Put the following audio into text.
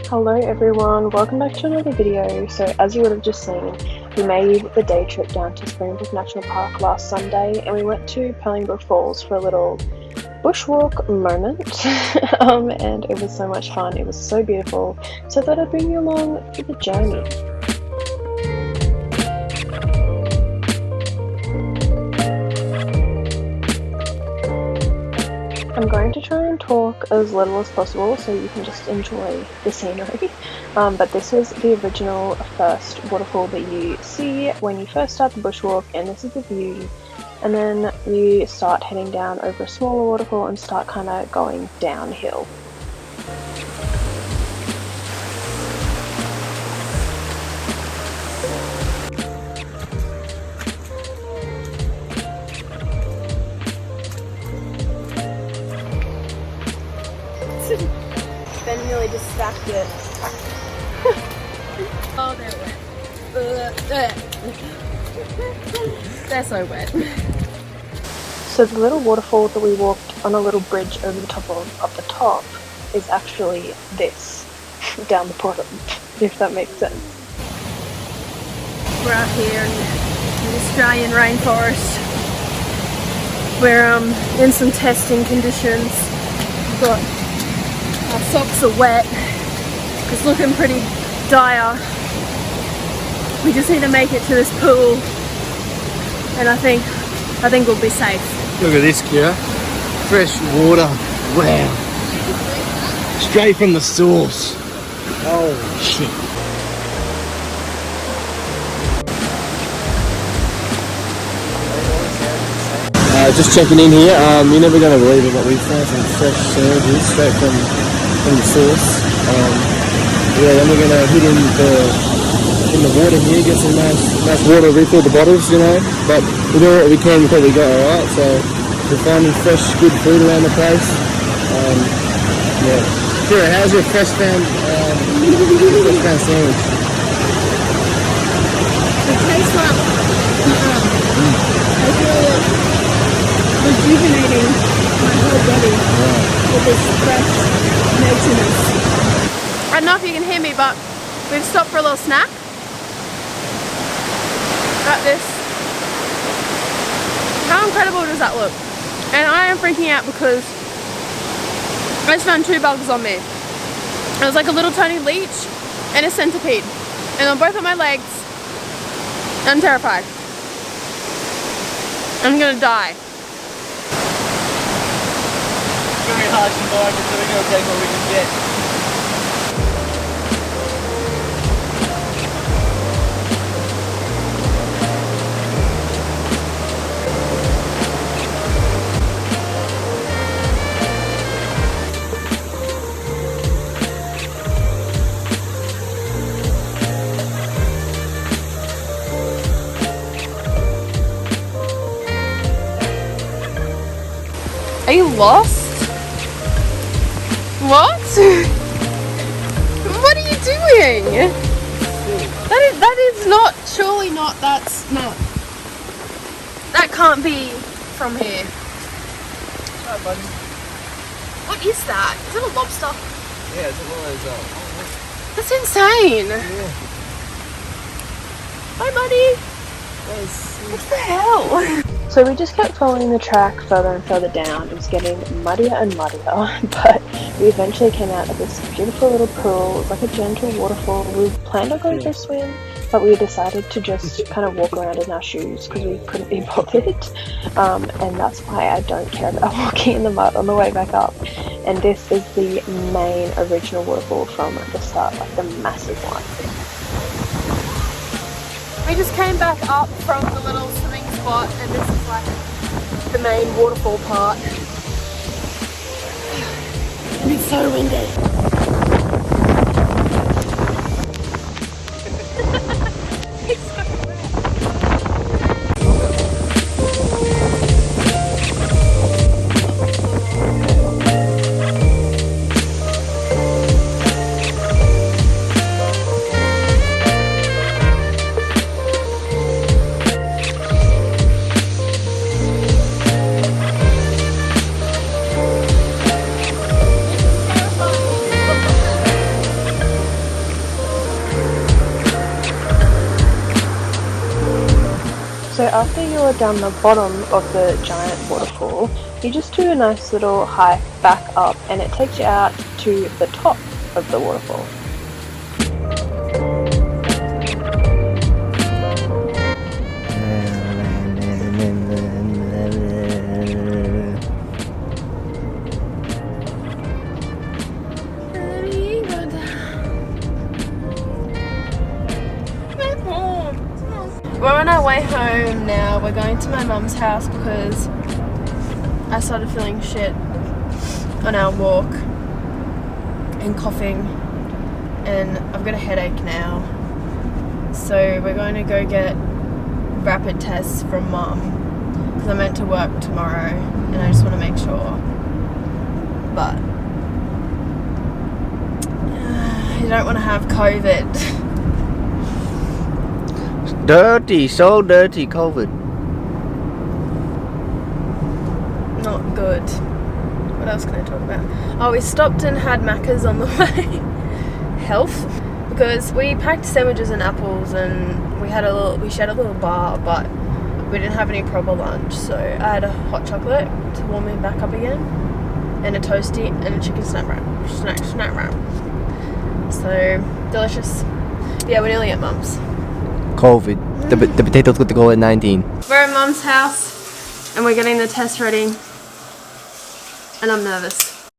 Hello everyone, welcome back to another video. So as you would have just seen, we made the day trip down to Springbrook National Park last Sunday and we went to Falls for a little bushwalk moment and it was so much fun. It was so beautiful, so I thought I'd bring you along for the journey. I'm going to try and talk as little as possible so you can just enjoy the scenery, but this was the original first waterfall that you see when you first start the bushwalk, and this is the view, and then you start heading down over a smaller waterfall and start kind of going downhill. Ben nearly just stacked it. Oh, they're wet. They're so wet. So the little waterfall that we walked on a little bridge over the top of up the top is actually this down the bottom, if that makes sense. We're out here in the Australian rainforest. We're in some testing conditions. We've got our socks are wet. It's looking pretty dire. We just need to make it to this pool, and I think we'll be safe. Look at this, Kira. Fresh water. Wow. Straight from the source. Oh shit. Just checking in here. You're never going to believe it, but we found some fresh sand here straight from the source. Yeah, then we're going to hit in the water here, get some nice water, refill the bottles, you know. But we're doing what we can until we got alright. So we're finding fresh, good food around the place. Yeah. Kira, how's your fresh found sandwich? It tastes like I feel rejuvenating my whole body with this fresh natureness. I don't know if you can hear me, but we've stopped for a little snack. Got this. How incredible does that look? And I am freaking out because I just found 2 bugs on me. It was like a little tiny leech and a centipede, and on both of my legs. I'm terrified. I'm gonna die. It's very harsh environment, so we're going to take what we can get. Are you lost? What? What are you doing? That is not, surely not, that's not. That can't be from here. Hi, buddy. What is that? Is it a lobster? Yeah, it's one of those. That's insane. Yeah. Hi, buddy. Nice. What the hell? So we just kept following the track further and further down. It was getting muddier and muddier, but we eventually came out of this beautiful little pool. It was like a gentle waterfall. We planned on going for a swim, but we decided to just kind of walk around in our shoes because we couldn't be bothered. And that's why I don't care about walking in the mud on the way back up. And this is the main original waterfall from the start, like the massive one. We just came back up from the little swimming spot, and this is like the main waterfall part. And it's so windy. Terrifying. after you're down the bottom of the giant waterfall, you just do a nice little hike back up and it takes you out to the top of the waterfall. We're on our way home now. We're going to my mum's house because I started feeling shit on our walk and coughing, and I've got a headache now. So we're going to go get rapid tests from mum because I'm meant to work tomorrow and I just want to make sure. But you don't want to have COVID. Dirty, so dirty, COVID. Not good. What else can I talk about? Oh, we stopped and had Macca's on the way. Health. Because we packed sandwiches and apples and we shared a little bar, but we didn't have any proper lunch. So I had a hot chocolate to warm me back up again, and a toasty and a chicken snack wrap. So delicious. Yeah, we're nearly at mum's. COVID. The potatoes got the COVID-19. We're at mum's house and we're getting the test ready. And I'm nervous.